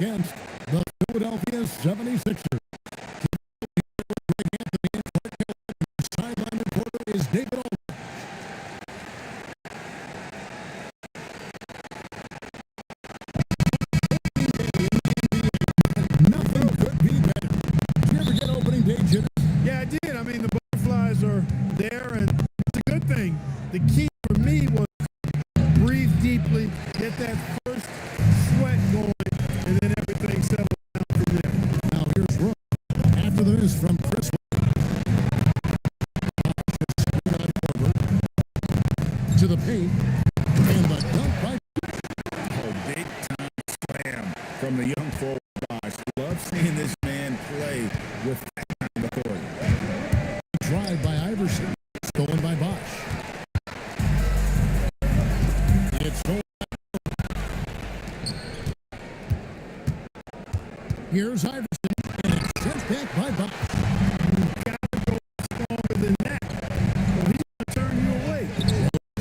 against the Philadelphia 76ers. Sideline reporter is David Aldridge. Nothing could be better. Did you ever get opening day jitters? Yeah, I did. I mean, the butterflies are there, and it's a good thing. The key for me was breathe deeply, get that first sweat going, and then everything settles down from there. Now here's Rook after the miss from Chris. To the paint, and the dunk by big time slam from the young forward Bosh. Love seeing this man play with that kind of authority. Drive by Iverson, stolen by Bosh. It's stolen. Here's Iverson, and it's sent back by Bosh. You've got to go stronger than that, or he's going to turn you away.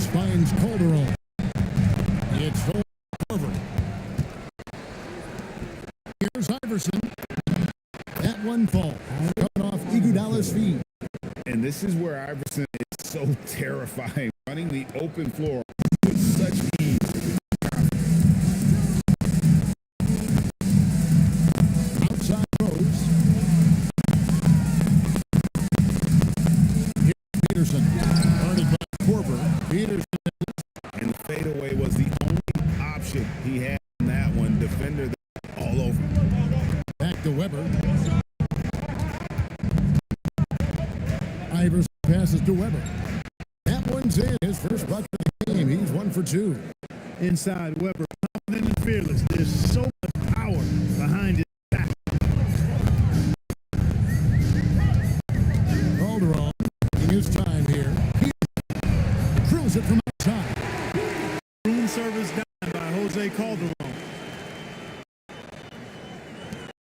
Finds Calderon. It's Corver. Here's Iverson. That one fall. Coming off Iguodala's feet. And this is where Iverson is so terrifying, running the open floor with such ease. Outside Rose. Here's Peterson. Guarded by Corver. Peterson. And the fadeaway was the only option he had in that one. Defender all over. Back to Weber. Iverson passes to Weber. That one's in. His first bucket of the game. He's 1 for 2. Inside Weber, confident and fearless. There's so much power behind his back. Calderon in his time here. He drills it from outside. Room service done by Jose Calderon.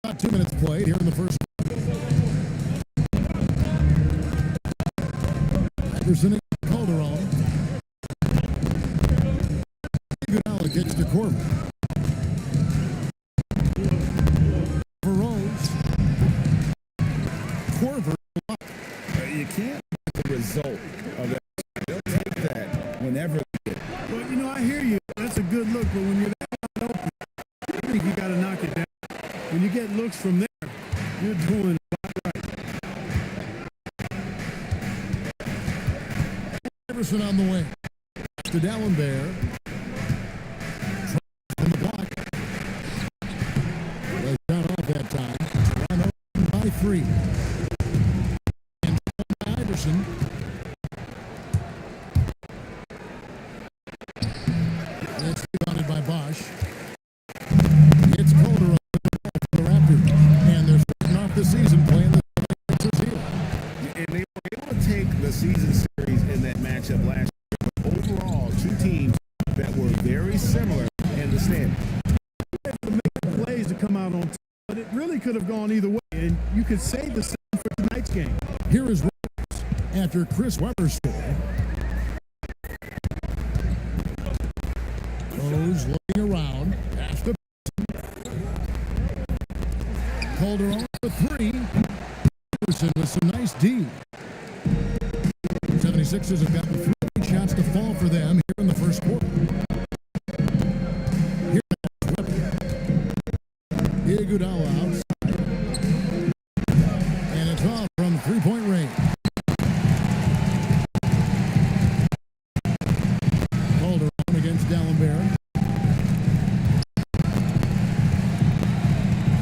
About 2 minutes played here in the first. Iverson and Calderon. Iguodala gets to Corver. For Rose. Corver. You can't get the result of that. They'll take that whenever they get. But, you know, I hear you. That's a good look, but when you're that wide open, I think you got to knock it down. When you get looks from there, you're doing about right. Iverson on the way. To D'Alembert. From the block. Was shot off that time. Toronto by 3. And Iverson. It's rebounded by Bosh. It's Calderon for the Raptors. And they're starting off the season playing the Raptors here. And they were able to take the season series in that matchup last year. But overall, two teams that were very similar in the standing. To make the plays to come out on top, but it really could have gone either way, and you could say the same for tonight's game. Here is Rose after Chris Weber scored. Rose looking around. Pass to Calderon for 3. Iverson with some nice D. 76ers have gotten 3 shots to fall for them here in the first quarter. Here's Weber. Iguodala outside. And it's off from 3-point range. Calderon against D'Alembert.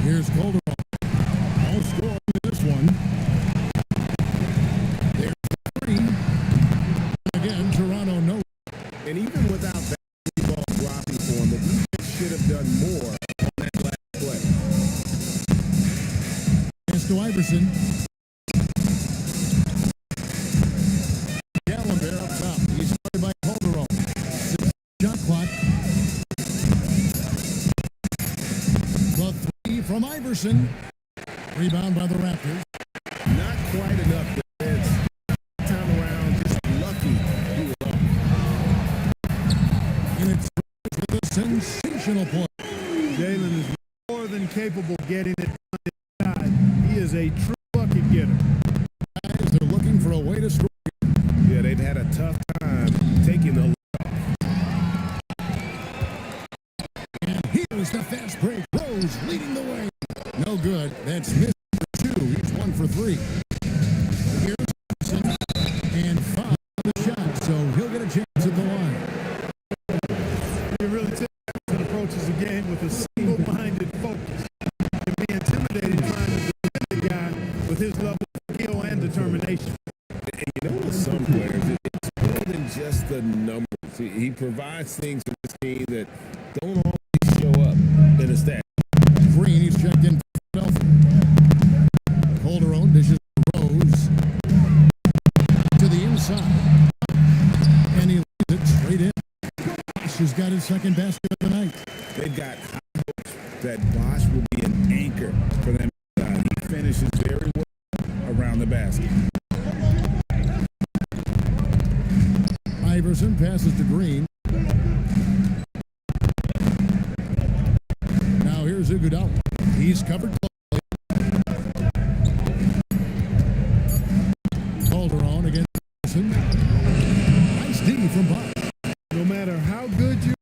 Here's Calderon. No score in this one. There's 3. Again, Toronto no. And even without that ball dropping for him, the defense should have done more on that last play. Pass to Iverson. D'Alembert up top. He's started by Calderon. 6 shot clock. The 3 from Iverson. Rebound by the Raptors. Not quite enough defense. Time around, just lucky he was up. And it's with a sensational play. Jalen is more than capable of getting it inside. He is a true bucket getter. Guys, they're looking for a way to score. Yeah, they've had a tough time taking the. And here's the fast break. Rose leading the way. No good. That's Smith for 2. He's 1 for 3. Here's Iverson. And 5 on the shot, so he'll get a chance at the line. You really tell Iverson approaches the game with a single-minded focus. It can be intimidating trying to defend the guy with his level of skill and determination. And you know, with some players, it's more than just the numbers. He provides things to this team that don't always show up in a stat. Green, he's checked in for Philadelphie. Calderon dishes Rose to the inside. And he leaves it straight in. Bosch has got his second basket of the night. They've got high hopes that Bosch will be an anchor for them. He finishes very well around the basket. Iverson passes to Green. Now here's Iguodala. He's covered closely. Calderon against Iverson. Nice D from Bosch. No matter how good you are,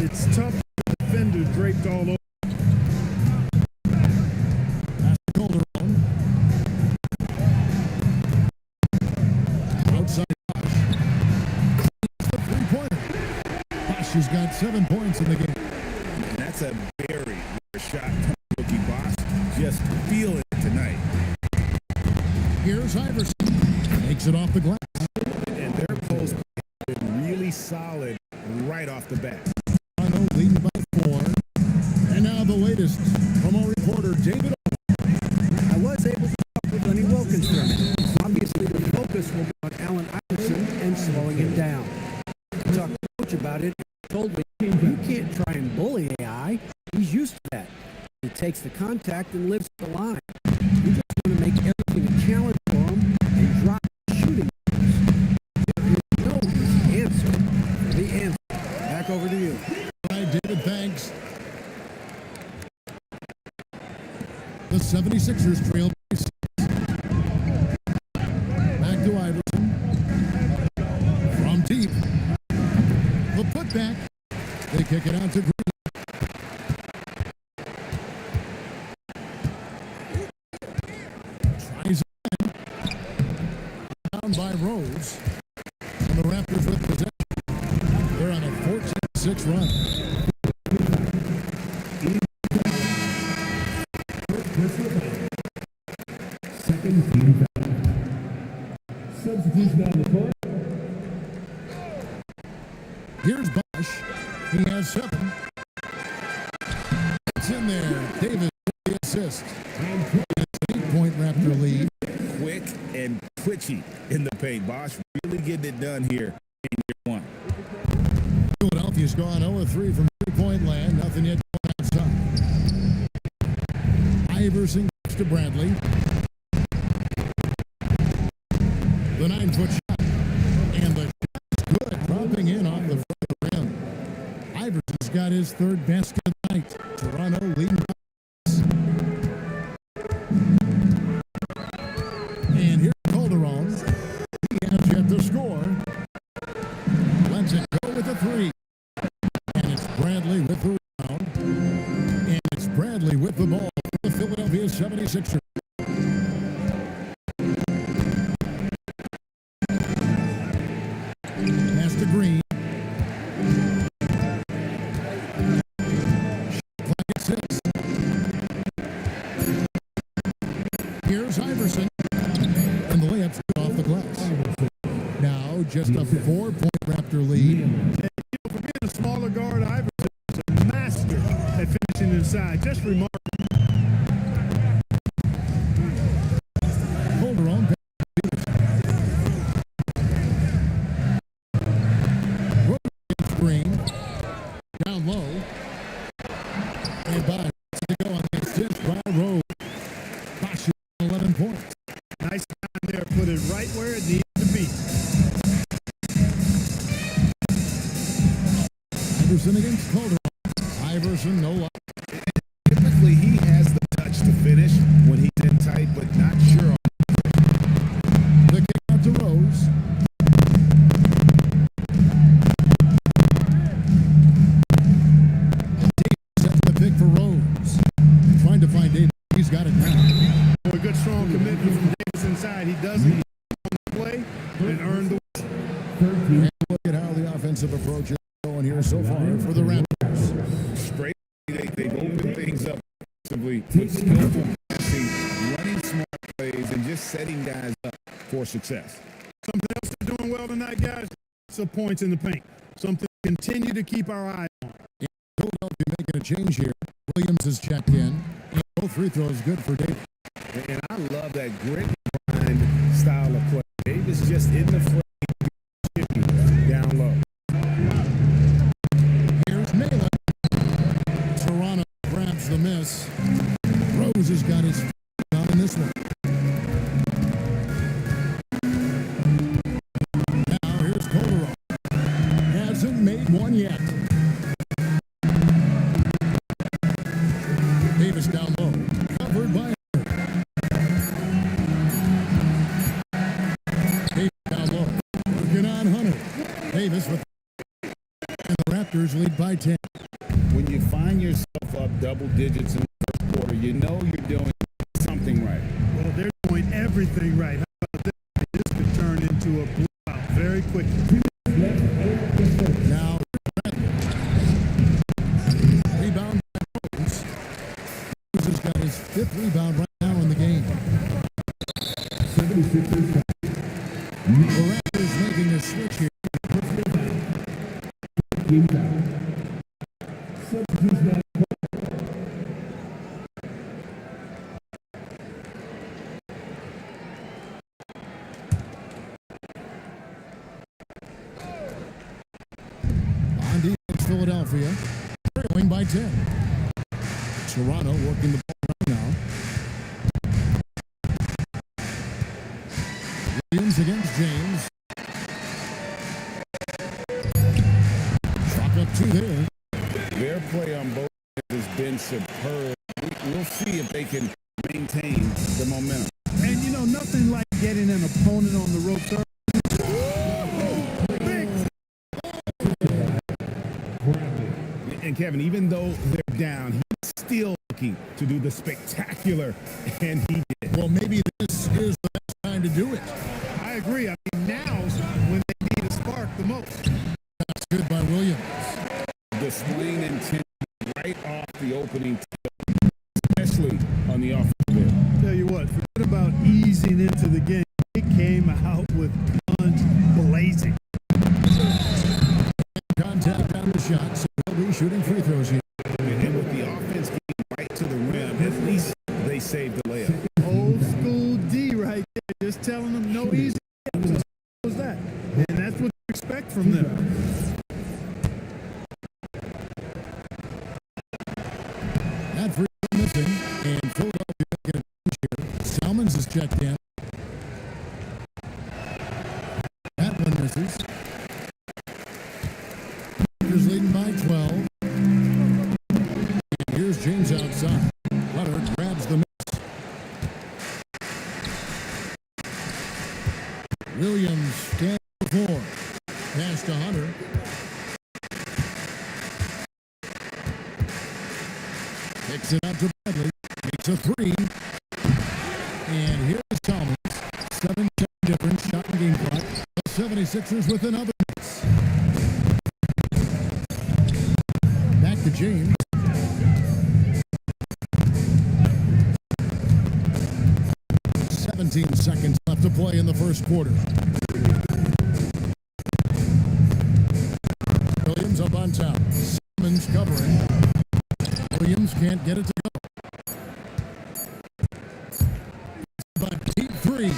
it's tough for the defender draped all over. Pass to Calderon. Outside Bosch. The three-pointer. Bosch has got 7 points in the game. And that's a very rare shot from rookie Bosch. Just feeling it tonight. Here's Iverson. Takes it off the glass. And their post has been really solid right off the bat. Toronto leading by 4. And now the latest from our reporter, David. I was able to talk with Lenny Wilkins for a minute. Obviously, the focus will be on Allen Iverson and slowing him down. I talked to the coach about it. He told me, you can't try and bully AI. He's used to that. He takes the contact and lives the line. You just want to make everything a challenge for him and drop shooting. You know the answer. The answer. Back over to you. All right, David, thanks. The 76ers trail by 6. Back to Iverson. From deep. The putback. They kick it out to Green. Tries again. Down by Rose. And the Raptors with possession. They're on a 14-6 run. Second team foul. Substitution on the court. Here's Bosch. He has 7. It's in there. Davis with the assist. And it's an 8-point Raptor lead. Quick and twitchy in the paint. Bosch really getting it done here in year 1. Philadelphia's gone 0-3 from 3-point land. Nothing yet going outside. Iverson gets to Bradley. The 9-foot shot. And the shot's good. Dropping in off the front of the rim. Iverson's got his 3rd basket of the night. Toronto leading by 6. And here's Calderon. He has yet to score. Lets it go with a 3. And it's Bradley with the rebound. And it's Bradley with the ball for the Philadelphia 76ers. Pass to Green. Clock at 6. Here's Iverson. And the layup's good off the glass. Now just a 4-point Raptor lead. And, for being a smaller guard, Iverson is a master at finishing inside. Just remarkable. Calderon. Green. Down low. And Bosch to go on the assist by Rose. Bosch 11 points. Nice time there. Put it right where it needs to be. Iverson against Calderon. Iverson, no luck. Typically, aggressive approach going here so far for the Raptors. Straight, they've opened things up with skillful passing, running smart plays, and just setting guys up for success. Something else they're doing well tonight, guys. Some points in the paint. Something to continue to keep our eye on. Philadelphia making a change here. Williams is checked in. And both free throws good for Davis. And I love that grit grind style of play. Davis just in the frame, down low. Here's Mela. Toronto grabs the miss. Rose has got his down in this one. Now here's Kolarov. Hasn't made one yet. Davis down low. Covered by Davis down low. Working on Hunter. Davis with and the Raptors lead by 10. When you find yourself up double digits in the first quarter, you know you're doing something right. Well, they're doing everything right. How about this? This could turn into a blowout very quickly. Now, rebound by Rose. Rose has got his 5th rebound right now in the game. 76ers. The Raptors making a switch here. Team foul. Substitutes now. On defense, Philadelphia trailing by 10. Toronto working the ball right now. Williams against James. Chalk up 2 there. Their play on both ends has been superb. We'll see if they can maintain the momentum. And you know, nothing like getting an opponent on the ropes early. And Kevin, even though they're down, he's still looking to do the spectacular, and he did. Well, maybe this is the best time to do it. I agree. I mean, now's when they need a spark the most. That's good by Williams. Displaying intent right off the opening tip, especially on the offensive end. Tell you what, forget about easing into the game. They came out with guns blazing. Contact on the shot, so they'll be shooting free throws here. And with the offense getting right to the rim, at least they saved the layup. Old school D right there, just telling them no easy. What was that? And that's what you expect from them. That free throw missing, and Philadelphia making a change here. Salmons is checked in. That one misses. Raptors leading by 12. And here's James outside. Hunter grabs the miss. Williams stands the floor. Pass to Hunter. Picks it up to Bradley. Makes a 3. And here's Salmons. 7-10 difference. Shot and game clock. The 76ers with another miss. Back to James. Seconds left to play in the first quarter. Williams up on top. Simmons covering. Williams can't get it to go. But deep 3.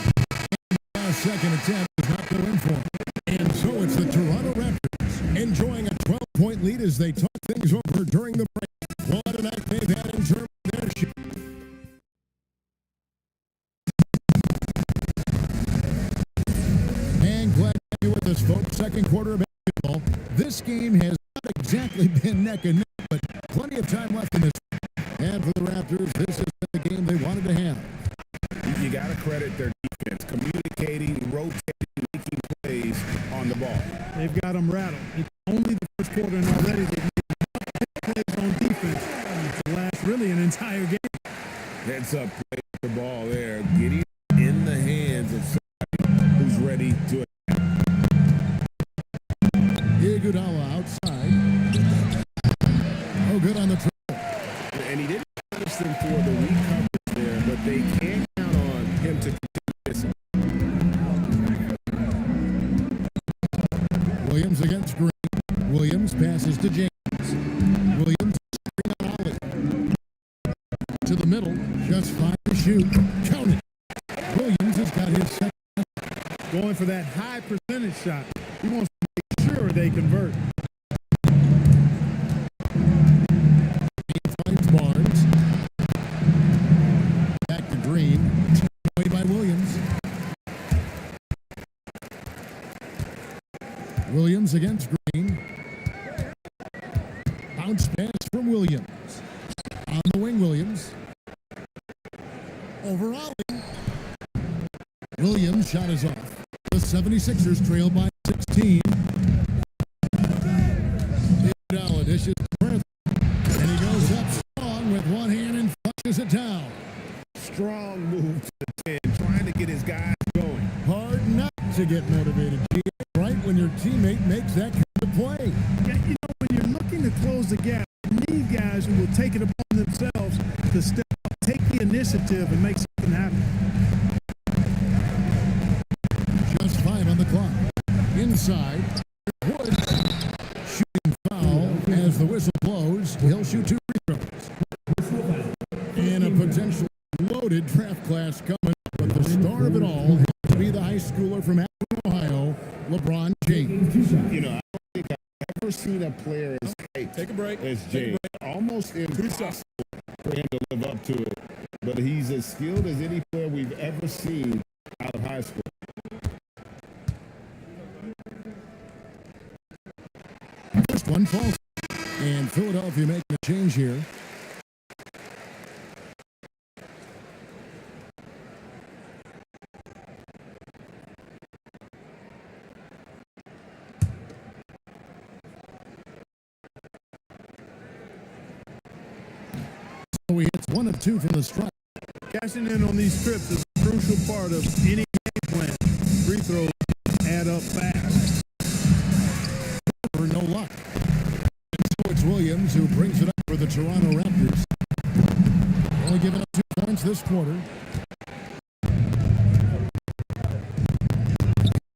And second attempt does not go in for him. And so it's the Toronto Raptors enjoying a 12-point lead as they talk things over during the break. What a night they've had in terms of their shooting. And glad to have you with us, folks. Second quarter of basketball. This game has not exactly been neck and neck, but plenty of time left in this. And for the Raptors, this is the game they wanted to have. You got to credit their defense, communicating, rotating, making plays on the ball. They've got them rattled. It's only the first quarter, and already they've made plays on defense to last really an entire game. Heads up, play the ball there, getting in the hands of somebody who's ready to attack. Iguodala punish them for the weak coverage there, but they can't count on him to continue this. Williams against Green. Williams passes to James. Williams screen on Ollie. To the middle, just 5 to shoot. Count it. Williams has got his second. Going for that high percentage shot. He wants to make sure they convert. He finds Barnes. Back to Green. Taken away by Williams. Williams against Green. Bounce pass from Williams. On the wing, Williams. Over Ollie. Williams' shot is off. The 76ers trail by 16. Iguodala dishes to Breath. And he goes up strong with one hand and flushes it down. Strong move to the 10, trying to get his guys going. Hard not to get motivated, right when your teammate makes that kind of play. Yeah, you know, when you're looking to close the gap, you need guys who will take it upon themselves to step up, take the initiative, and make something happen. Just 5 on the clock. Inside, Woods. Shooting foul as the whistle blows. He'll shoot 2 free throws. And a potentially loaded draft class coming. But the star of it all has to be the high schooler from Akron, Ohio, LeBron James. You know, I don't think I've ever seen a player as hyped Take a break. as James. Almost impossible for him to live up to it. But he's as skilled as any player we've ever seen out of high school. First one falls. And Philadelphia making a change here. So he hits 1 of 2 from the strike. Cashing in on these trips is a crucial part of any game plan. Free throws add up fast. For no luck. And so it's Williams who brings it up for the Toronto Raptors. Only giving up 2 points this quarter.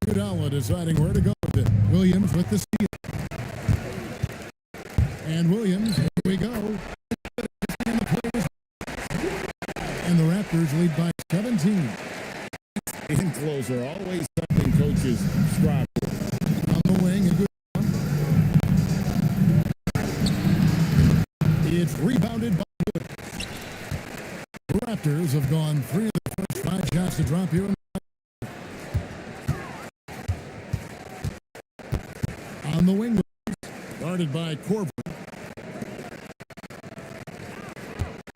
Iguodala deciding where to go with it. Williams with the steal. And Williams, here we go. And the Raptors lead by 17. In closer, always something coaches strive for. On the wing, a good one. It's rebounded by Woods. The Raptors have gone 3 of the first 5 shots to drop here. On the wing, guarded by Corbin.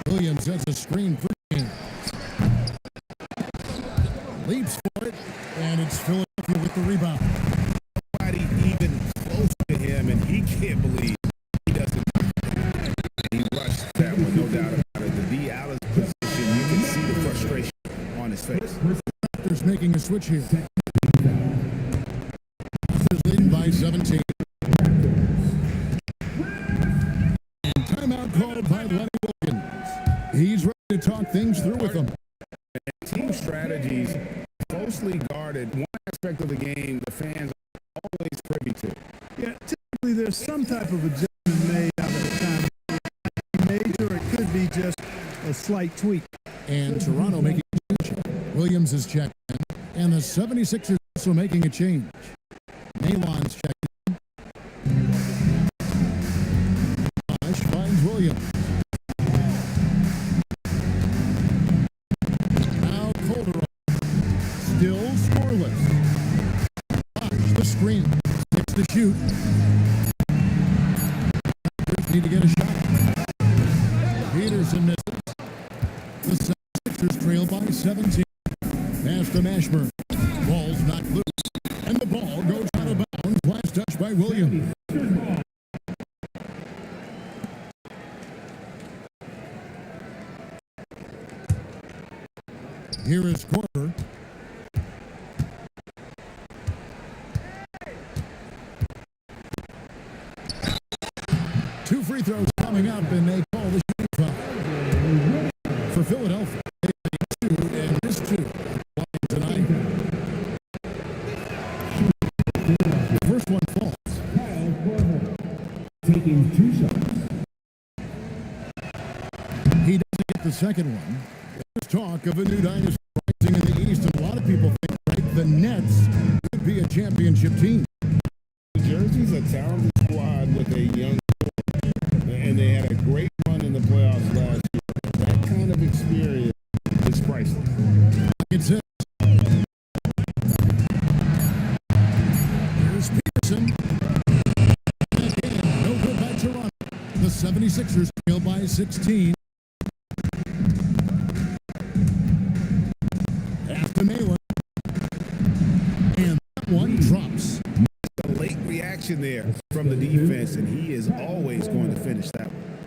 Williams sets a screen for James. Leaps for it, and it's Philadelphia with the rebound. Nobody even close to him, and he can't believe he doesn't. He rushed that one, no doubt about it. The D. Allen's position, you can see the frustration on his face. Raptors making a switch here. Raptors leading by 17. And timeout called by Lenny Wilkins. He's ready to talk things through with them. Team strategies closely guarded. One aspect of the game the fans are always privy to. Yeah, typically there's some type of adjustment made out of the time. Major, it could be just a slight tweak. And Toronto making a change. Williams is checked in. And the 76ers also making a change. Malon's checked in. Bosh finds Williams. Now Calderon. Still scoreless. Bosh the screen. 6 to shoot. Raptors need to get a shot. Peterson misses. The 76ers trail by 17. Pass to Mashburn. Ball's not loose. And the ball goes out of bounds. Last touch by Williams. Here is Corver. Two free throws coming up, and they call the shooting foul. the second one. There's talk of a new dynasty rising in the East, and a lot of people think, right, the Nets could be a championship team. Jersey's a talented squad with a young core, and they had a great run in the playoffs last year. That kind of experience is priceless. It's it. Here's Peterson. Again, no good by Toronto. The 76ers trail by 16. After Malin. And that one drops. A late reaction there from the defense, and he is always going to finish that one.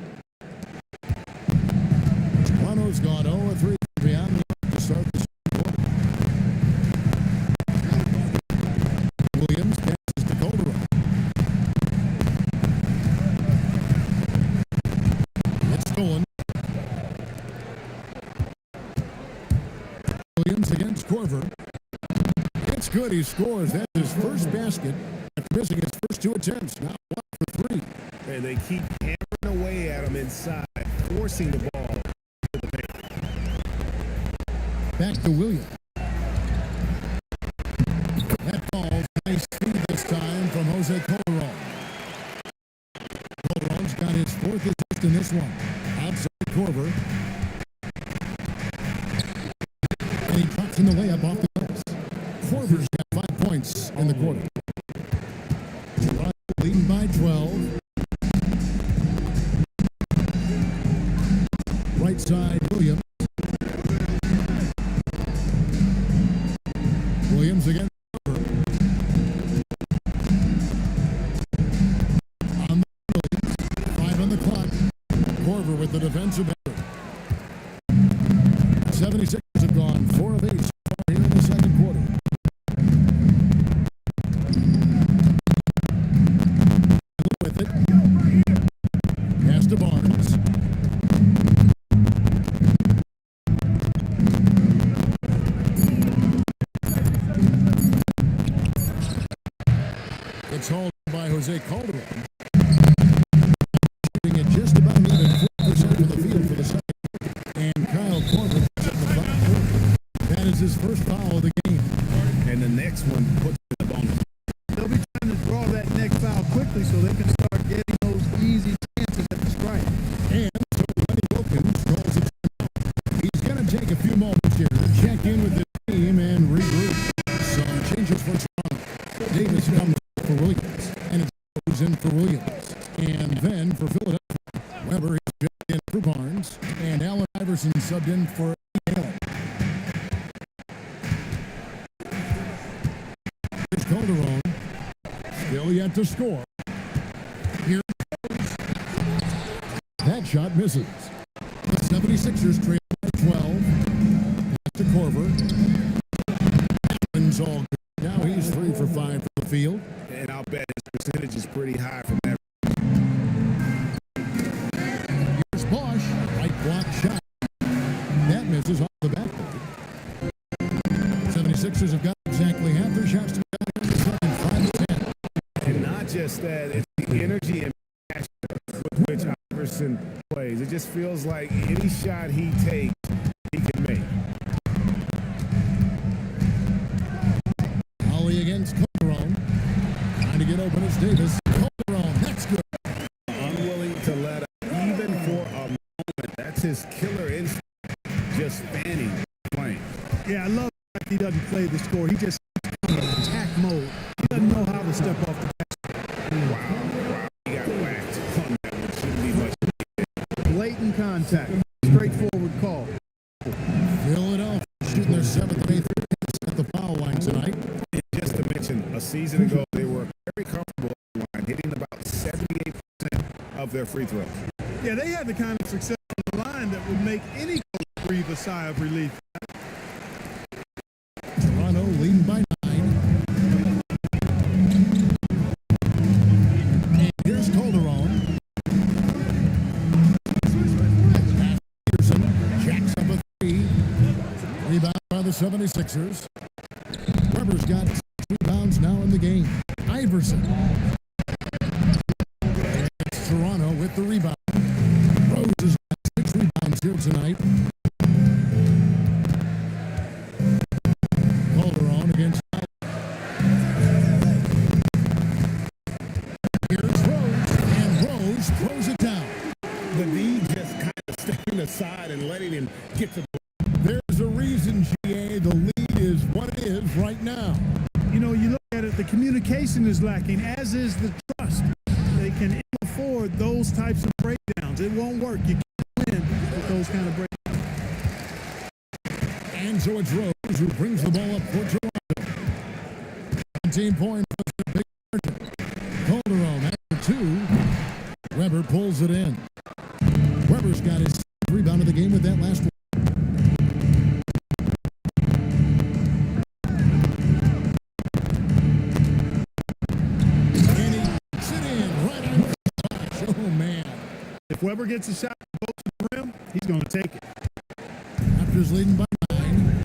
Toronto's gone 0-3 beyond the arc to start the second quarter. Williams passes to Calderon. It's going. Williams against Corver. It's good. He scores. That's his first basket after missing his first two attempts. Now 1 for 3. And they keep hammering away at him inside, forcing the ball to the paint. Back to Williams. That ball's nice feed this time from Jose Calderon. Calderon's got his fourth assist in this one. Outside Corver. And he drops in the layup off the glass. Corver's got 5 points in the quarter. Toronto leading by 12. Right side, Williams. Williams against Corver. On the Williams. 5 on the clock. Corver with the defensive error. 76ers have gone 4 of 8 so far here in the second quarter. With it. Pass to Barnes. It's hauled by Jose Calderon. Shooting at just about even 4% of the field for the second. And Kyle Korver puts up the foul. That is his first foul of the game. And the next one puts in the bonus. They'll be trying to draw that next foul quickly so they can start getting those easy chances at the strike. And so Lenny Wilkins calls it. He's going to take a few moments here to check in with the team and regroup. Some changes for Toronto. Davis comes for Williams, and it goes in for Williams. And then for Philadelphia, Weber is just in for Barnes, and Allen Iverson subbed in for Allen. Here's Calderon, still yet to score. Here goes. That shot misses. The 76ers trail by 12. Back to Corver. Allen's all good. Now he's 3 for 5 from the field. And I'll bet his percentage is pretty high from that. Here's Bosch. Right block shot. That misses off the backboard. 76ers have got exactly half their shots to be done in the second, 5 to 10. And not just that, it's the energy and passion with which Iverson plays. It just feels like any shot he takes, he can make. Ollie against Calderon. Trying to get open as Davis. Calderon, that's good. Unwilling to let up, even for a moment. That's his killer instinct, just fanning, playing. Yeah, I love that he doesn't play the score. He just in attack mode. He doesn't know how to step off the basket. Wow. He got whacked on that one. Shouldn't be much. Blatant contact. Straightforward call. Philadelphia shooting their 7th of 8th at the foul line tonight. And just to mention, a season ago, they were very comfortable at the line, hitting about 78% of their free throws. Yeah, they had the kind of success on the line that would make any coach breathe a sigh of relief. Toronto leading by 9. And here's Calderon. Iverson jacks up a 3. Rebound by the 76ers. Weber's got 6 rebounds now in the game. Iverson. And it's Toronto with the rebound. Rose has got 6 rebounds here tonight. Calderon against here's Rose, and Rose throws it down. The D just kind of stepping aside and letting him get to the There's a reason, GA, the lead is what it is right now. You know, you look at it, the communication is lacking, as is the trust. They can ill afford those types of breakdowns. It won't work. You can't win with those kind of breakdowns. And so it's Rose who brings the ball up for Toronto. 17 points, a big margin. Calderon after 2. Weber pulls it in. Weber's got his rebound of the game with that last one. And he puts it in right on the flash. Oh, man. If Weber gets a shot close to the rim, he's going to take it. Raptors leading by 9.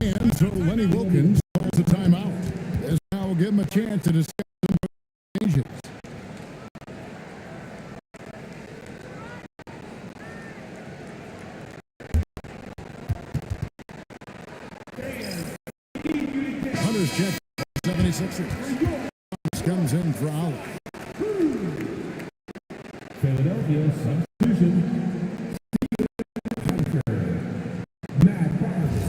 And so Lenny Wilkins calls a timeout. This now will give him a chance to discuss some changes. Hunter's check 76ers. Comes in for Olive. Philadelphia substitution. Hunter. Matt Barnes.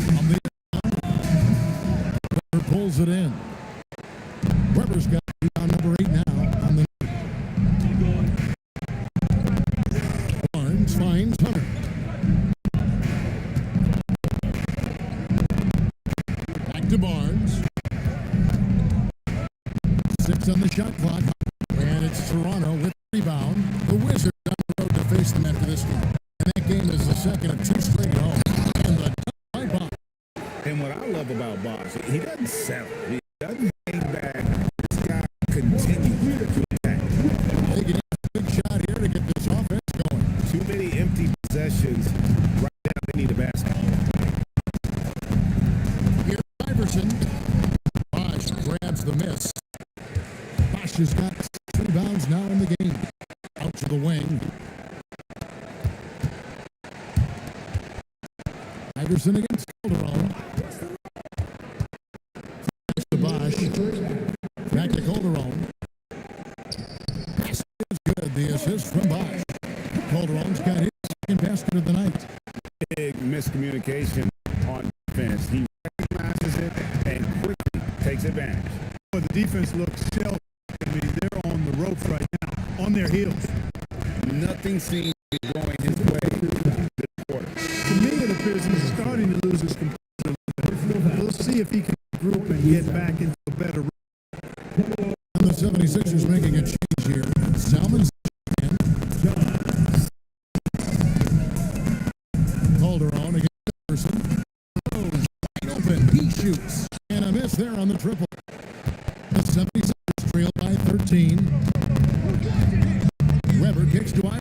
On the Weber pulls it in. Weber's got rebound number 8 now on the Barnes finds Hunter. Back to Barnes. 6 on the shot clock. And it's Toronto with the rebound. The Wizards on the road to face them after this game. And that game is the second of 2 straight at home. And the by Bob. And what I love about Bosh, he doesn't settle. He doesn't hang back. This guy continues to attack. They can have a big shot here to get this offense going. Too many empty possessions. Right now, they need a basket. Here's Iverson. Bosh grabs the miss. Bosh has got 6 rebounds now in the game. Out to the wing. Iverson against Calderon. Pass to Bosh. Back to Calderon. Pass is good. The assist from Bosh. Calderon's got his second basket of the night. Big miscommunication on defense. He recognizes it and quickly takes advantage. But the defense looks shell. I mean, they're on the ropes right now, on their heels. Nothing seems to be going his way this quarter. To me, it appears he's starting to lose his composure a little bit. We'll see if he can group and get back into a better rhythm. And the 76ers making a change here. Salmon's in. Calderon against Iverson. Rose wide open. He shoots. And a miss there on the triple. The 76ers trail by 13. Weber kicks to Iverson.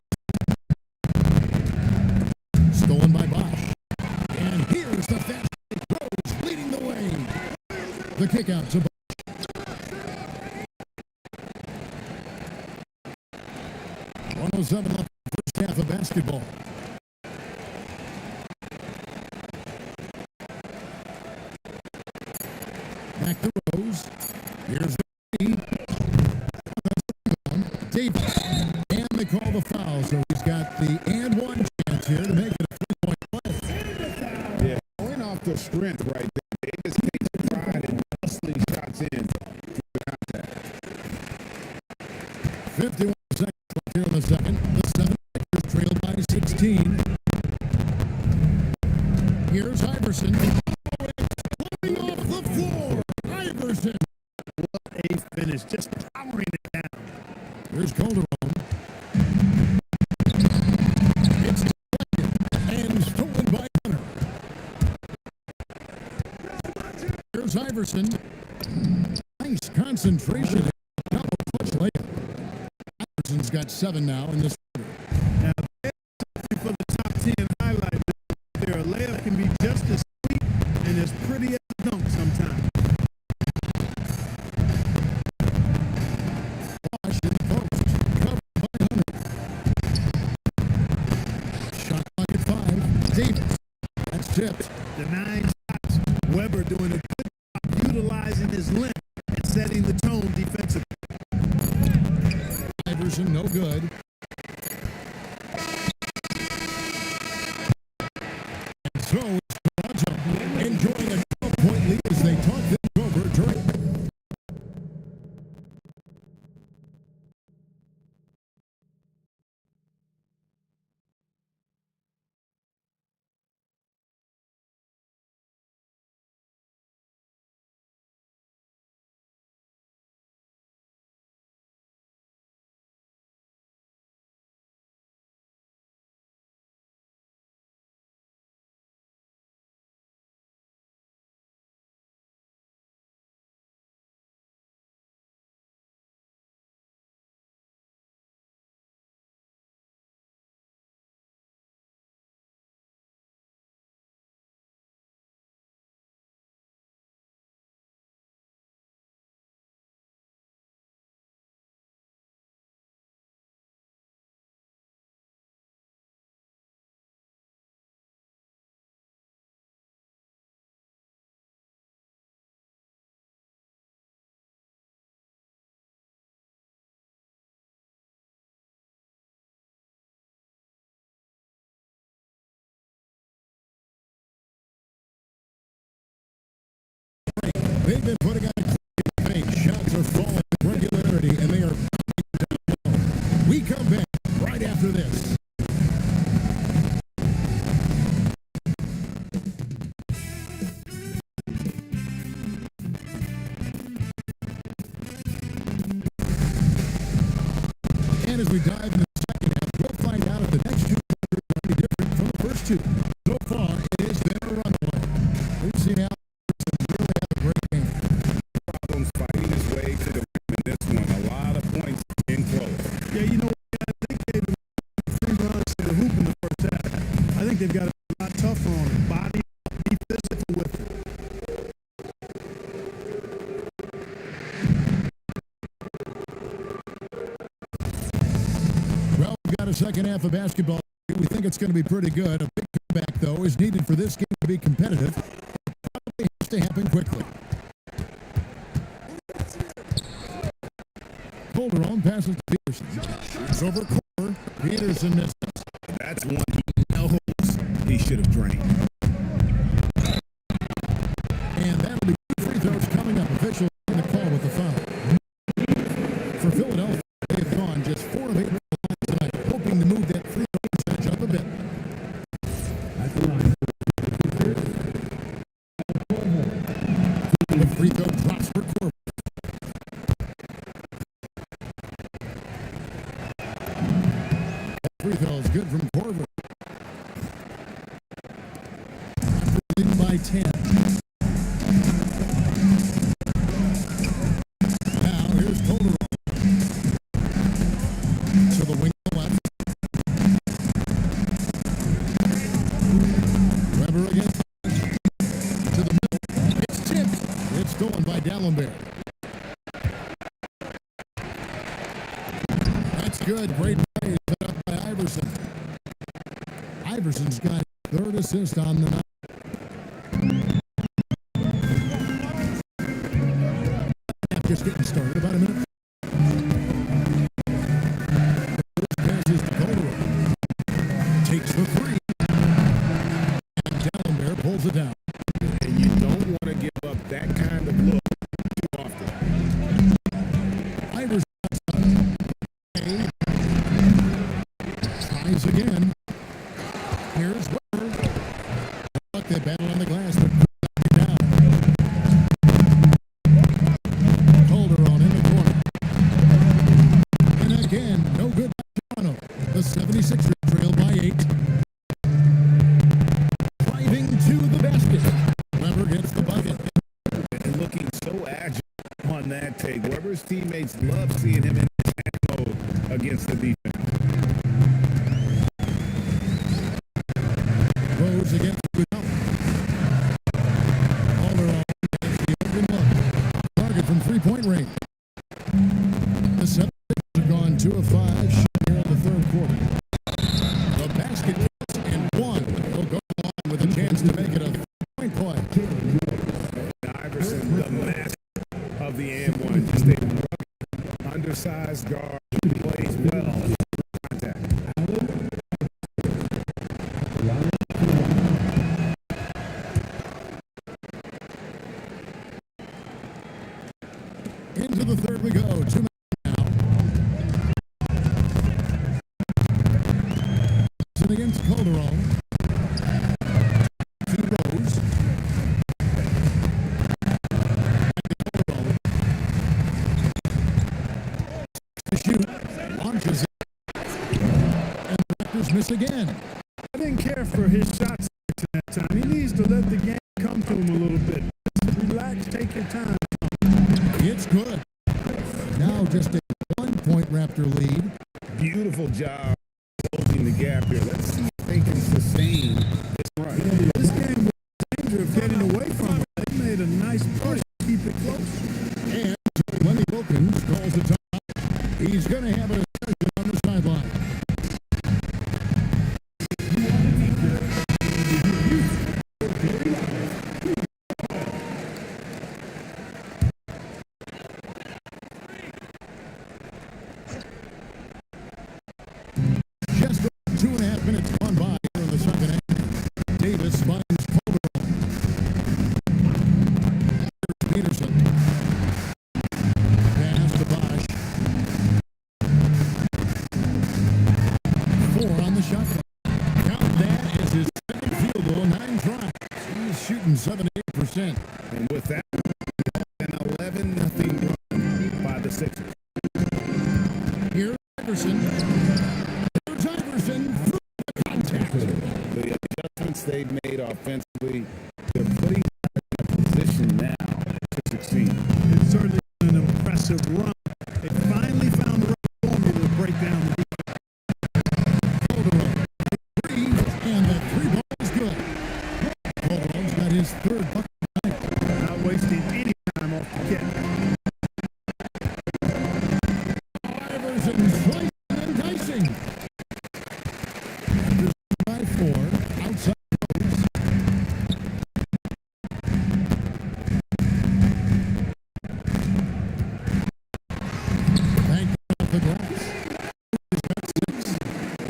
Stolen by Bosh. And here's the fast break. Rose leading the way. The kick out to Bosh. 107 left in the first half of basketball. Back to Rose. Here's the three. Davis. And they call the foul, so he's got the and one chance here to make it a 3-point play. Yeah, going off the strength right there. Davis takes pride in hustling shots in through the contact. 51 seconds left here in the second. The 76ers trailed by 16. Here's Iverson. Oh, it's coming off the floor. Iverson. What a finish, just powering it down. Here's Calderon. It's deflected and stolen by Hunter. Here's Iverson. Nice concentration. Double clutch layup. Iverson's got 7 now in this quarter. Now, something for the top 10 highlight. There, a layup can be just as sweet and as pretty as a dunk sometimes. Iverson, no good. And so it's Toronto enjoying a 12-point lead as they talk things over during. They've been putting on a fake. Shots are falling with regularity, and they are down low. We come back right after this. And as we dive into the second half, we'll find out if the next two quarters are any different from the first two. So far, it has been a runaway. We've seen Iverson really have a great game. Problems fighting his way to the rim in this one. A lot of points in close. Yeah, you know what? I think they've been 3 runs to the hoop in the first half. I think they've got to be a lot tougher on him. Body, be physical with it. Well, we've got a second half of basketball. We think it's going to be pretty good. A big comeback, though, is needed for this game to be competitive. It probably has to happen quickly. Calderon passes to Peterson. It's over corner. Peterson misses. That's one he knows he should have drained. And that'll be 2 free throws coming up. Officials in the call with the foul. For Philadelphia, they've gone just 4 of 8 tonight, hoping to move that free throw percentage up a bit. At the line. The free throw drops for Corver. Free throw is good from Corver. Leading by 10. Now here's Calderon. To the wing on the left. Weber against to the middle. It's tipped. It's stolen by D'Alembert. That's good. Great play set up by Iverson. Iverson's got his 3rd assist on the night. Just getting started. About a minute. First passes to Calderon. Takes the 3. And D'Alembert pulls it down. And you don't want to give up that kind of look too often. Iverson tries again. Here's Weber. But they battle on the glass, but down. Calderon in the corner. And again, no good by Toronto. The 76ers trail by 8. Driving to the basket. Weber gets the bucket. And looking so agile on that take. Weber's teammates love seeing him in attack mode against the defense. Rose against Goodell. Calderon against the open look. Target from 3-point range. The 76ers have gone 2 of 5 here in the 3rd quarter. The basket hits and 1 will go on with a chance to make it a 3-point play. Iverson, the master of the and one. Just a rugged, undersized guard who plays well Into the third we go. 2 minutes now. Against Calderon. To Rose. To shoot. Launches it. And the Raptors miss again. I didn't care for his shot selection that time. He needs to let the game come to him a little bit. Just relax, take your time. It's good. Now just a 1-point Raptor lead. Beautiful job closing the gap here. Let's see if they can sustain this run. This game was in danger of getting away from it. They made a nice push to keep it close. And Lenny Wilkins calls the timeout. He's going to have a discussion on the sideline. Just 2.5 minutes gone by here in the second half. Davis finds Calderon. Peterson. Pass to Bosch. 4 on the shot clock. Count that as his second field goal, 9 tries. He's shooting 78%. And with that, an 11-0 run by the Sixers. Here's Iverson. Here's Iverson through the contact. The adjustments they've made offensively, they're putting in a position now to succeed. It's certainly an impressive run. They finally found the right formula to break down the defense. Calderon. 3, and the 3-ball is good. Calderon's got his third bucket tonight. Not wasting any time off the kick. Iverson slicing and dicing. Raptors by 4. Outside Rose. Thank you off the glass. He's got 6.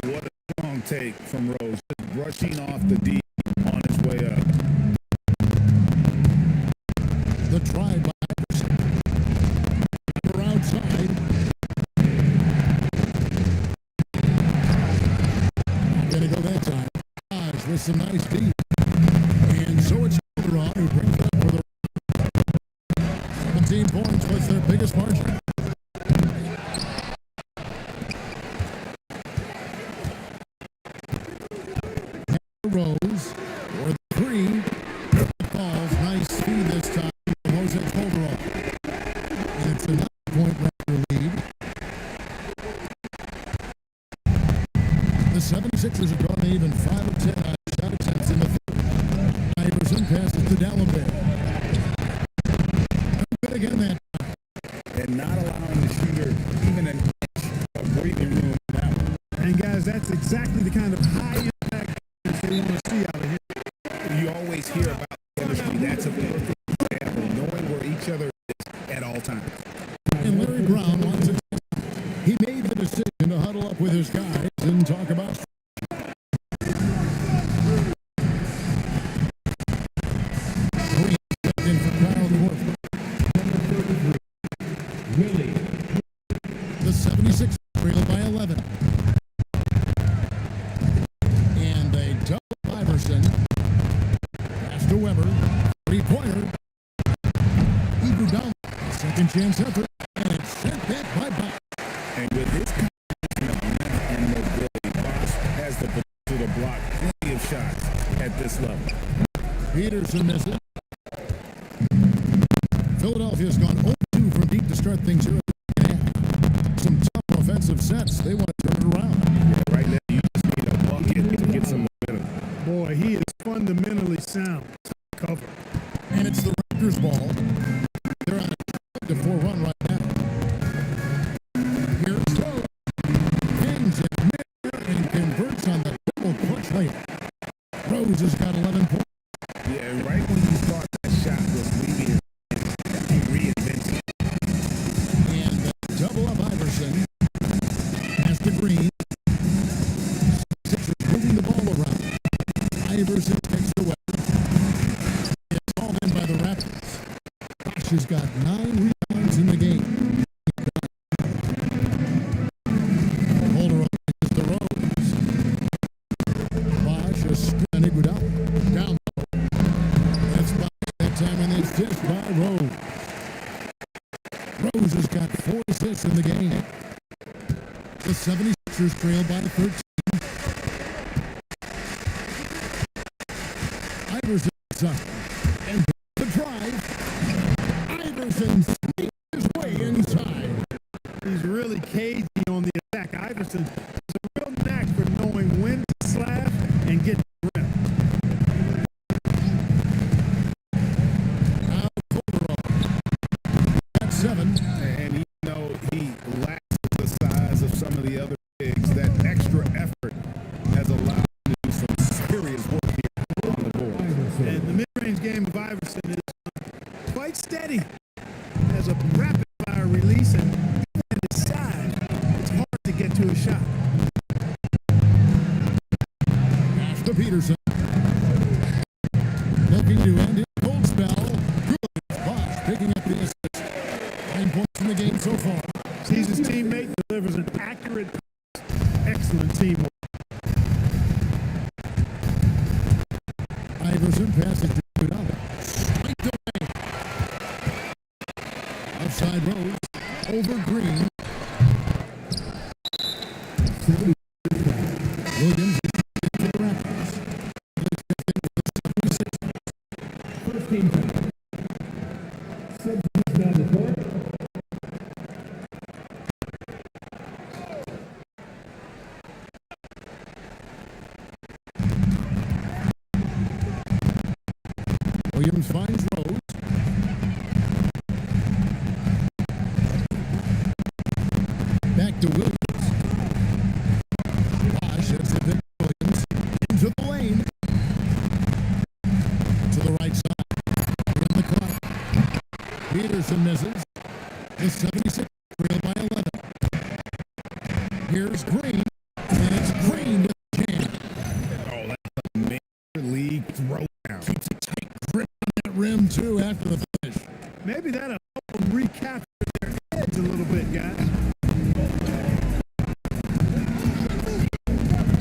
What a strong take from Rose, just brushing off the D on his way up. The try by Iverson. We're outside. Not gonna go that time. Bosch with some nice D. And so it's Calderon who brings it up for the 17 points was their biggest margin. Rose for the 3. Falls. Nice speed this time from Jose Calderon. And it's a 9-point Raptor lead. The 76ers have gone even 5 of 10 on shot attempts in the third. Iverson passes to Dallenberg. Good again that time. And not allowing the shooter even an inch of breathing room in that one. And guys, that's exactly the kind of high impact they want to see out of him. You always hear about chemistry. That's a perfect example, knowing where each other is at all times. And Larry Brown wants it. He made the decision to huddle up with his guys and talk about. Green stepped in for Kyle Korver. Number 33, Willie. The 76ers trail by 11. And they double Iverson. Pass to Weber. 3-pointer. Iguodala. Second chance effort. And it's sent back by Bosch. And with his confidence and mobility, Bosch has the potential to block plenty of shots at this level. Peterson misses. Philadelphia's gone 0-2 from deep to start things here. Some tough offensive sets. They want to turn it around. Yeah, right now, you just need a bucket to get some momentum. Boy, he is fundamentally sound. Cover. And it's the Raptors' ball. They're on a 4 run right now. Here's Rose. Hangs it mid and converts on the double clutch layup. Rose has got 11 points. Yeah, and right when you thought that shot was leaving, he reinvented it. And double up Iverson. Pass to Green. Sixers moving the ball around. Iverson takes the weapon. It's called in by the Raptors. Bosch has got 9 rebounds in the game. Rose has got 4 assists in the game. The 76ers trail by 13. Iverson's up. And the drive. Iverson sneaks his way inside. He's really cagey on the attack. Iverson has a real knack for knowing when to slash and get the rim. Now Kolarov. That's 7. And even though he lacks the size of some of the other bigs, that extra effort has allowed him to do some serious work here on the board. And the mid-range game of Iverson is quite steady. Has a rapid-fire release, and even at his size, it's hard to get to a shot. Pass to Peterson. Looking to end his cold spell. Good. Bosh picking up the assist. 9 points in the game so far. Sees his teammate, delivers an accurate pass. Excellent teamwork. Iverson passes to Philadelphie. Straight away. Outside Rose. Over Green. Williams is to the Raptors. First team foul. Substitutes down the court. Williams finds Rose. Back to Williams. Bosh has it to Williams. Into the lane. To the right side. Around the clock. Peterson misses. The 76 trail by 11. Here's Green. And it's Green with the jam. Oh, that's a major league throwdown. Keeps a tight grip on that rim, too, after the finish. Maybe that'll help them recapture their edge a little bit, guys.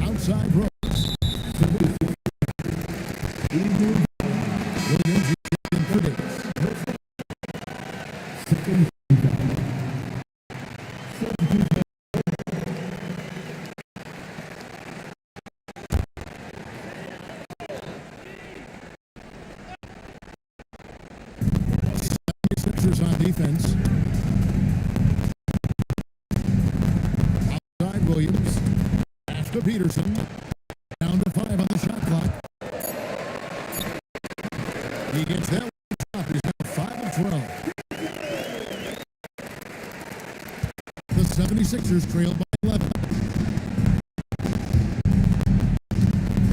Outside Rose. Williams is in for Davis. Second team foul. Substitutes down. Sixers on defense. Outside Williams. Pass to Peterson. Down to 5 on the shot clock. He gets that one stop. He's got 5 of 12. The 76ers trail by 11.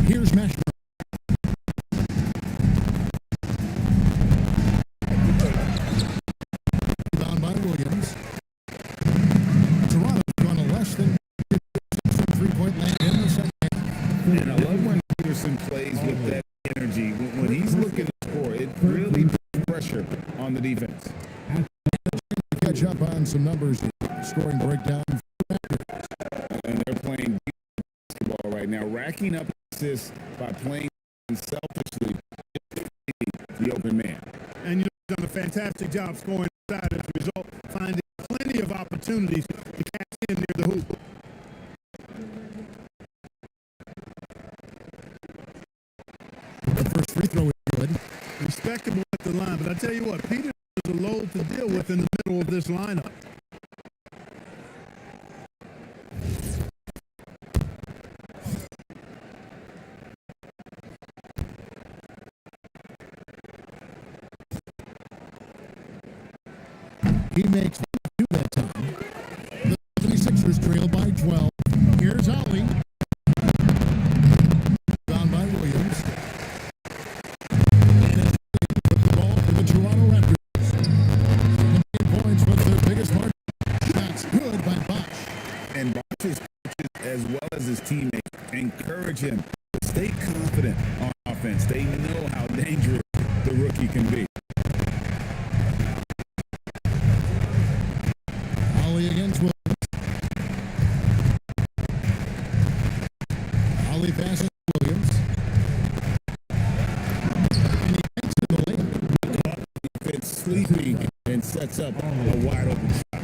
Here's Mashburn. Rebound by Williams. Toronto's gone to less than 3-point land in the second half. And I love when Iverson plays with that energy. When he's looking to score, it really puts pressure on the defense. Catch up on some numbers. Scoring breakdown. And they're playing basketball right now, racking up assists by playing selfishly the open man. And you've done a fantastic job scoring inside as a result, finding plenty of opportunities to catch in near the hoop. The first free throw is good. Respectable at the line, but I tell you what, Peter is a load to deal with in the middle of this lineup. He makes 2 that time. The 76ers trail by 12. Here's Ollie. Found by Williams. And it's put the ball to the Toronto Raptors. 17 points was their biggest margin. Shots good by Bosh. And Bosh's coaches, as well as his teammates, encourage him to stay confident on offense. They know how dangerous the rookie can be. Ollie against Williams. Ollie passes to Williams. And he gets to the lane. Defense sleeping and sets sets up a wide open shot.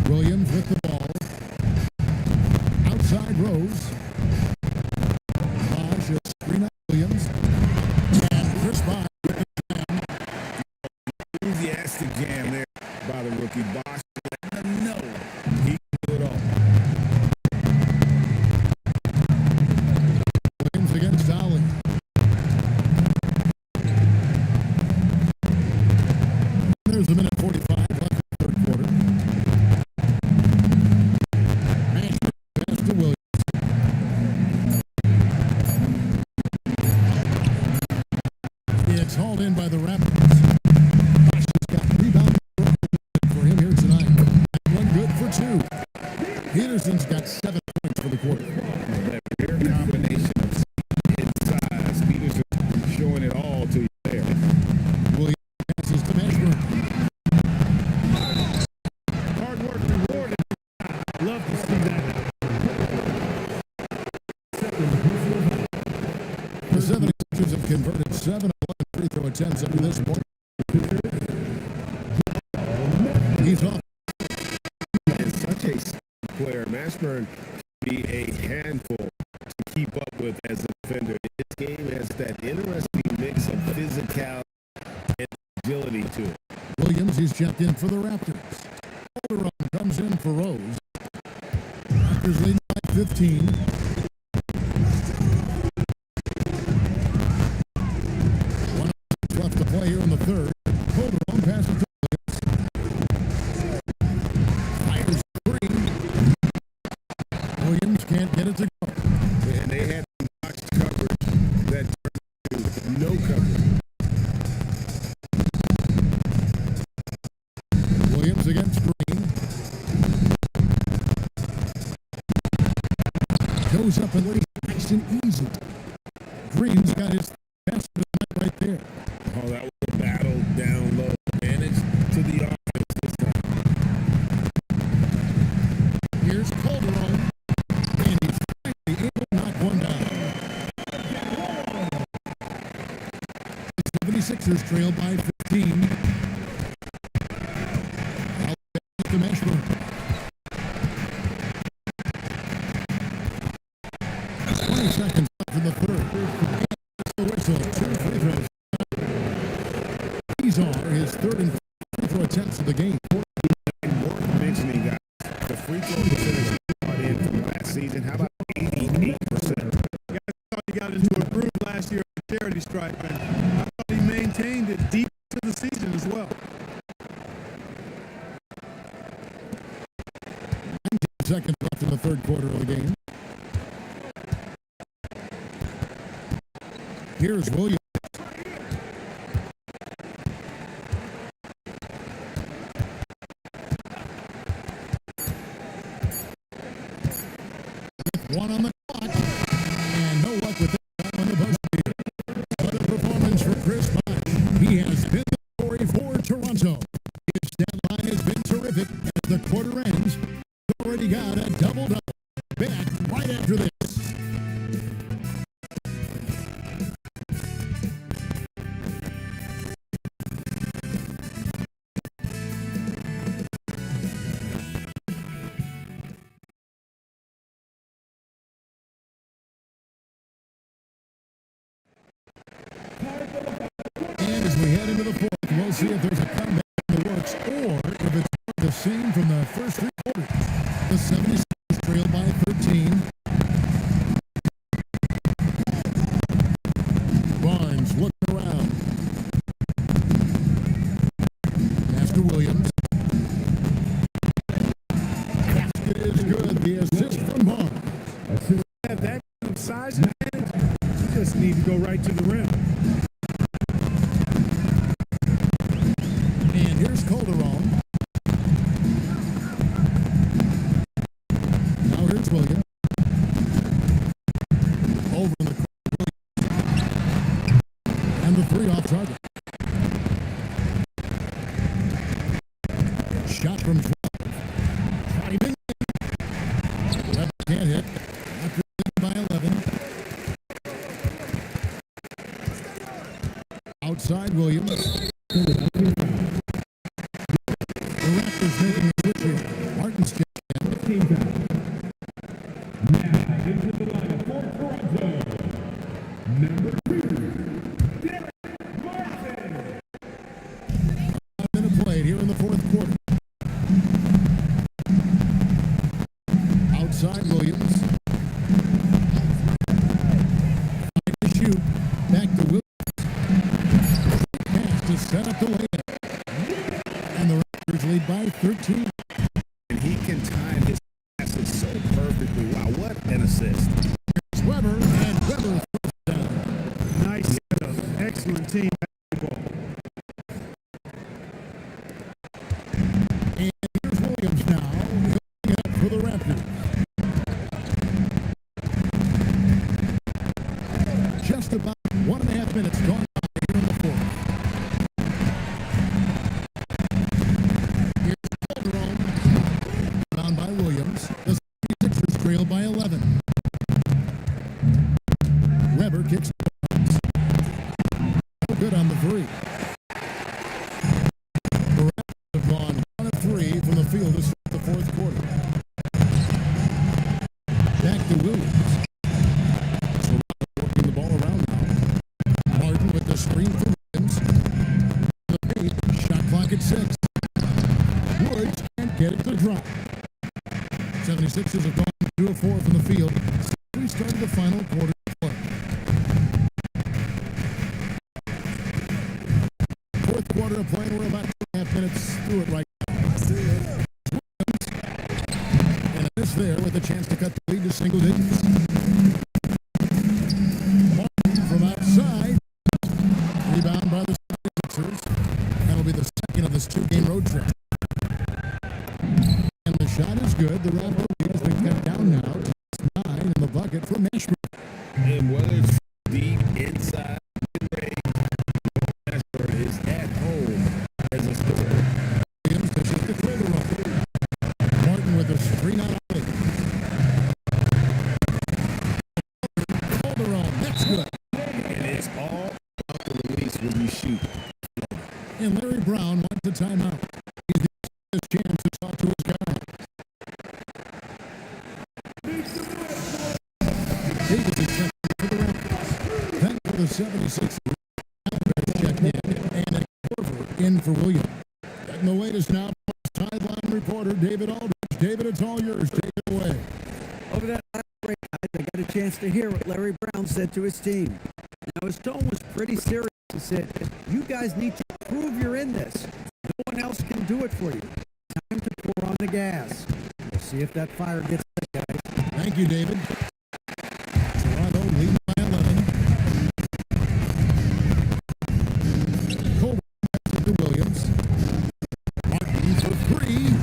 Williams with the ball. Outside Rose. Bosch is screen up Williams. And Chris Bosch with the jam. Enthusiastic jam there by the rookie. Bosch letting them know he can do it all. Williams against Dolly. There's a minute 45 left in the third quarter. Mashburn pass to Williams. It's hauled in by the Raptors. Bosch has got rebound for him here tonight. One good for two. Peterson's got 7 points for the quarter. That rare combination of speed and size. Peterson showing it all to you there. Williams passes to Mashburn. Hard work rewarded. Love to see that. The 76ers have converted 7 of 11 free throw attempts up to this point. He's off. Is such a skilled player. Mashburn be a handful to keep up with as a defender. His game has that interesting mix of physicality and agility to it. Williams, he's checked in for the Raptors. Calderon comes in for Rose. Raptors leading by 15. One left to play here in the third. Calderon passes to Williams. Fires three. Williams can't get it to go. And they had botched coverage that turned to no coverage. Williams against Green. Goes up and nice and easy. Green's got his best of the night right there. Oh, that was a battle down low. Managed to the offense this time. Here's Calderon. And he's finally able to knock one down. The 76ers trail by 15. Now back to Mashburn. 20 seconds left in the third. The whistle. 2 free throws. These are his third and fourth free throw attempts of the game. Worth mentioning, guys, the free throw percentage he brought in from last season. How about 88%? Guys, I thought he got into a groove last year at the charity stripe, and I thought he maintained it deep into the season as well. 19 seconds left in the third quarter of the game. Here's Williams. With one on the clock. And no luck with that on the buzzer beater. What a performance for Chris Bosch. He has been the story for Toronto. His stat line has been terrific as the quarter ends. He's already got a double-double. Back right after this. And as we head into the fourth, we'll see if there's a comeback in the works or if it's the same from the first 3 quarters. The 76ers trail by 13. Barnes looking around. Pass to Williams. Basket is good. The assist from Barnes. Have that kind of size advantage, you just need to go right to the rim. And here's Calderon. Now here's Williams. Over in the corner. And the 3 off target. Shot from 12. Shot him in. 11 can't hit. After by 11. outside Williams. Philadelphia foul. The Raptors making the switch here. Martin's checked in. Team foul. Now into the lineup for Toronto. Number 2, Derek Martin. 5 minutes played here in the fourth quarter. Outside Williams. Trying to shoot. Back to Williams. Pass to set up the layup. And the Raptors lead by 13. And he can time his passes so perfectly. Wow, what an assist. Here's Weber, and Weber throws it down. Nice setup. Excellent team basketball. And here's Williams now, filling it up for the Raptors. Just about 1.5 minutes gone by here in the fourth. Here's Calderon, found by Williams. The 76ers trail by 11. Weber kicks no good on the three. The Raptors have gone 1 of 3 from the field to start the fourth quarter. Back to Williams. Serrano working the ball around now. Martin with the screen for Williams. The paint, shot clock at 6. Woods can't get it to drop. 76ers have gone 2 of 4 from the field since we started the final quarter of play. Fourth quarter of play, we're about 2.5 minutes through it right now. Williams, and a miss there with a chance to cut the lead to single digits. Martin from outside. Rebound by the 76ers. That'll be the second of this 2-game road trip. And the shot is good. The Raptors lead has been cut down now to 9 in the bucket for Nashville. And whether it's deep, inside, mid-range, Nashville is at home as a scorer. Williams dishes to Calderon. Martin with a screen out of it. Calderon, that's good. And it's all about the release when you shoot. And Larry Brown wants a timeout. He's his chance to talk to his guy. Davis is checked in for the Raptors. Then for the 76ers, Alvarez checked in, and a Corver in for Williams. Getting the latest now from sideline reporter David Aldridge. David, it's all yours. Take it away. Over that last break, I got a chance to hear what Larry Brown said to his team. Now, his tone was pretty serious. He said, you guys need to prove you're in this. No one else can do it for you. Time to pour on the gas. We'll see if that fire gets lit, guys. Thank you, David. Toronto leading by 11. Cole passes to Williams. Martin for 3.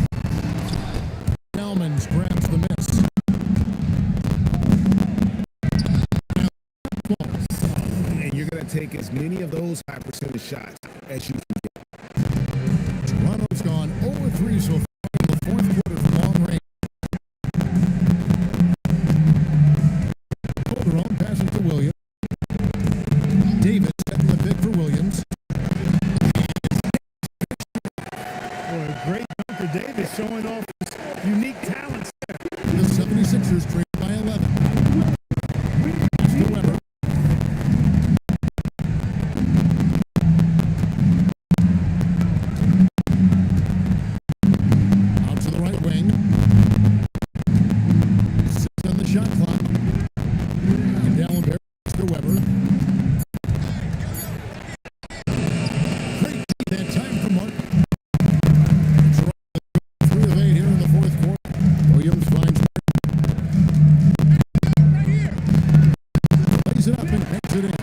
Nelmans grabs the miss. And you're going to take as many of those high percentage shots as you can get. Toronto's gone 0-3 so far in the fourth quarter from long range. Calderon passes to Williams. Davis setting the pick for Williams. Boy, great dunker Davis showing off his unique talents there. The 76ers trail by 11. Pass to Weber. Out to the right wing. 6 on the shot clock. And Dallenberg to Weber. Great that time for Martin. Toronto 3 of 8 here in the fourth quarter. Williams finds lays it up and banks it in.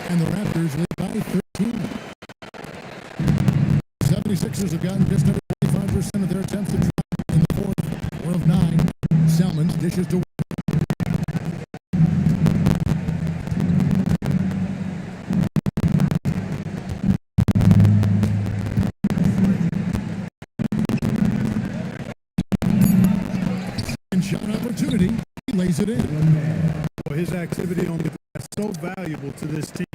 And the Raptors lead by 13. 76ers have gotten just under 25% of their attempts to drop in the fourth. 4 of 9. Selman's dishes to and shot opportunity. He lays it in. Boy, his activity on the glass so valuable to this team.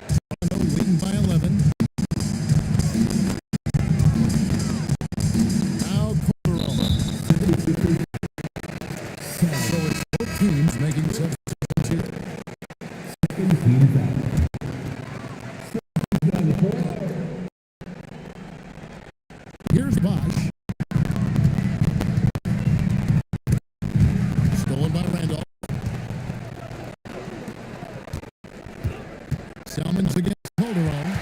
Toronto Here's Bosch. Stolen by Randolph. Salmons against Calderon.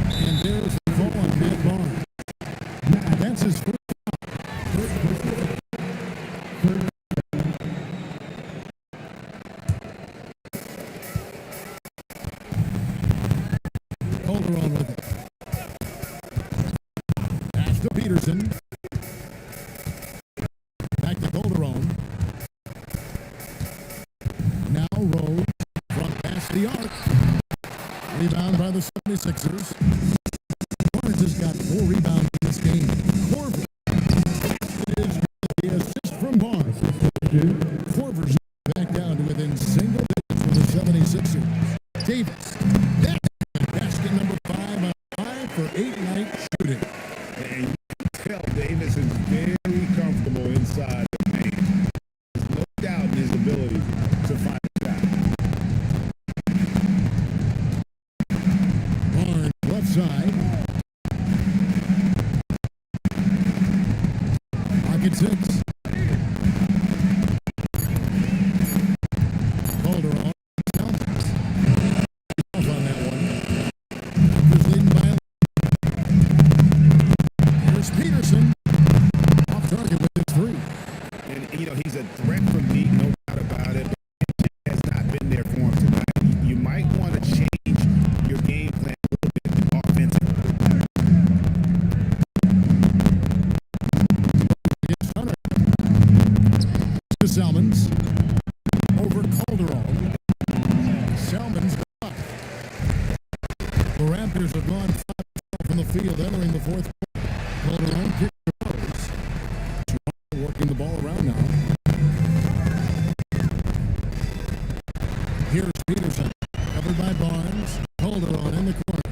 And there's the call on Matt Barnes. That's his first. Calderon with it. Pass to Peterson. Back to Calderon. Now Rose from past the arc. Rebound by the 76ers. Barnes has got 4 rebounds in this game. Korver is the assist from Barnes. Korver's back down to within single digits for the 76ers. Davis. That's basket number 5 on 5 for 8-night shooting. And you can tell Davis is very comfortable inside the paint. There's no doubt in his ability to find a shot. Barnes left side. Pocket 6. Calderon. Off on that one. Raptors leading by 11. Here's Peterson. Off target with his 3. And, you know, he's a threat from deep, no doubt about it. But it has not been there for him tonight. You might want to change your game plan a little bit offensively. Against Hunter. To Salmons. Over Calderon. Salmons up. The Raptors have gone 5 from the field entering the fourth quarter. Calderon kicked to Rose. Toronto working the ball around now. Here's Peterson. Covered by Barnes. Calderon in the corner.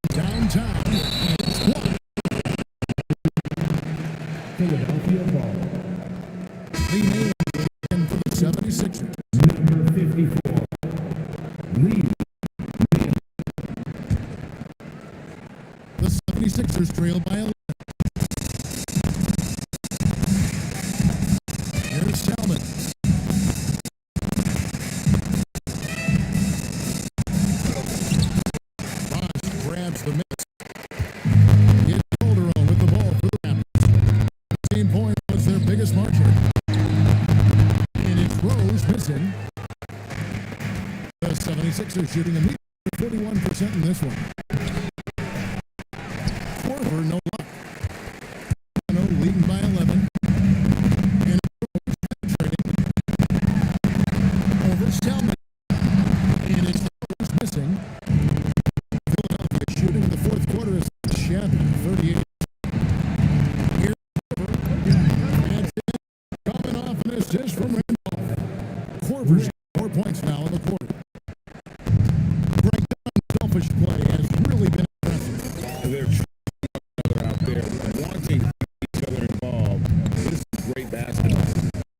Downtown. And it's blocked. Philadelphia ball. Lee May in for the 76ers. Number 54. Lee. The 76ers trail by 11. Here's Salmons. Bosch grabs the miss. It's Calderon with the ball for the Raptors. 15 points was their biggest margin. And it's Rose missing. The 76ers shooting a meter 41% in this one. Korver, no luck. Toronto leading by 11. And Rose penetrating over Salmon. And it's Rose missing. Philadelphia shooting in the fourth quarter is shabby, 38. Here's Korver. And coming off an assist from Randolph. Korver's 4 points now in the quarter. Breakdown selfish play has really been impressive. They're out there wanting to get each other involved. This is great basketball.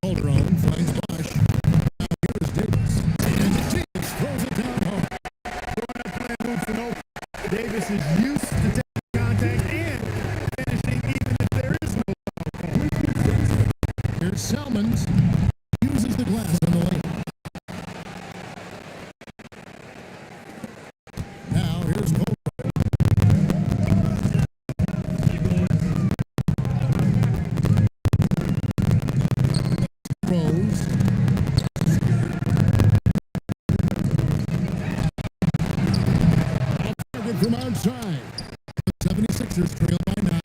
Calderon finds Bosch. Now here is Davis. And Davis throws it down home. Playing moves to no. Davis is used to taking contact and finishing even if there is no foul call. Here's Salmons. Uses the glass on the lane. Now here's Cole. Rose. Target from outside. The 76ers trail by 9.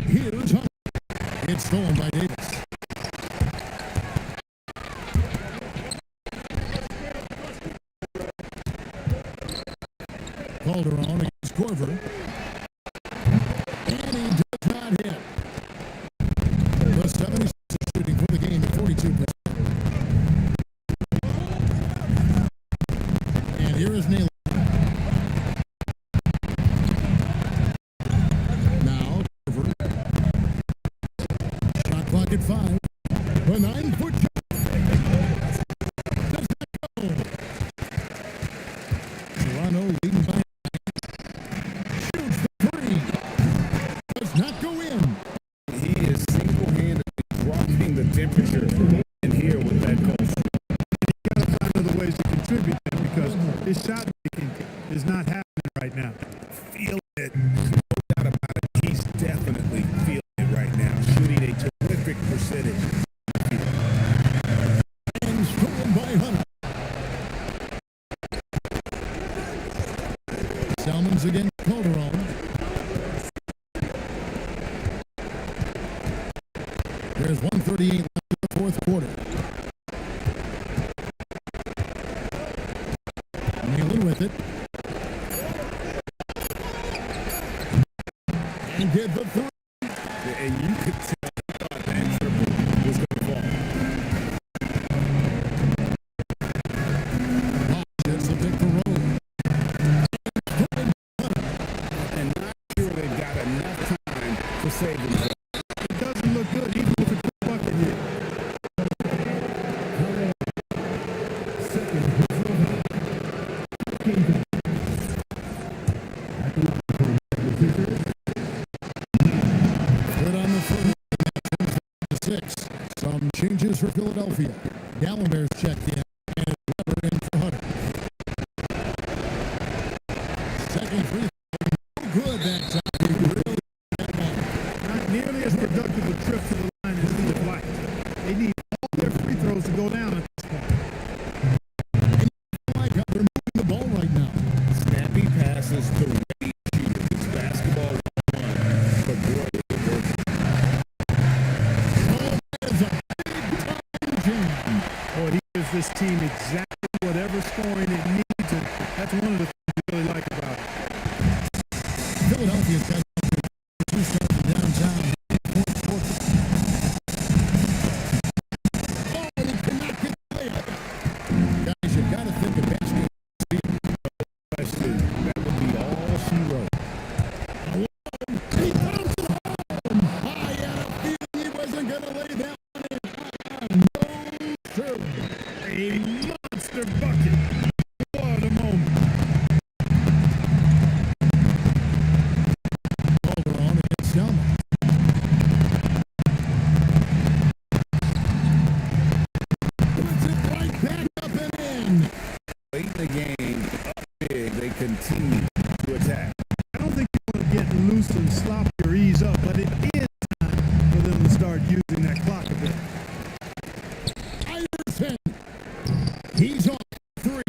Here's Hunter. It's stolen by Davis. Calderon against Korver. And he does not hit. The 76ers shooting for the game at 42%. And here is Naylor. Now, Korver. Shot clock at 5. The 9-foot shot. temperature in here with that coach. Got to find other ways to contribute then, because his shot making is not happening right now. Feel it. No doubt about it. He's definitely feeling it right now. Shooting a terrific percentage. And stolen by Hunter. Salmons against Calderon. There's 1:38 left in the fourth quarter. Nealon with it. And get the three. And you could tell he thought that triple was going to fall. Gets the pick for Rowe. And not sure they've got enough time to save themselves. It doesn't look good, even if it's a bucket here. Good on the first. 6. Some changes for Philadelphia. Gallinber's checked in. And Weber in for Hunter. Second free throw. No good that time. He really that one. Not nearly as productive a trip to the line as they would like. They need all their free throws to go down at this point. Oh my God, they're moving the ball right now. Snappy passes to Wade Shooter. It's basketball 1. But boy, it works. Oh, that is a big-time jam. Boy, he gives this team exactly whatever scoring it needs, and that's one of the things you really like about it. Philadelphia's got two starts downtown. Fourth quarter. Oh, he cannot get the layup. Guys, you've got to think of basket. Question. That would be all she wrote. He throws it home. I had a feeling he wasn't going to lay that one in. No, sir. A monster bucket. What a moment. Calderon against Selma. Puts it right back up and in. Late in the game, up big, they continue to attack. I don't think you want to get loose and sloppy or ease up, but it is time for them to start using that clock a bit. Iverson. He's on 3.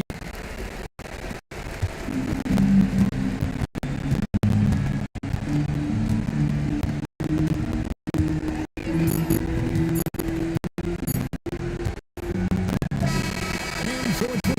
And so it's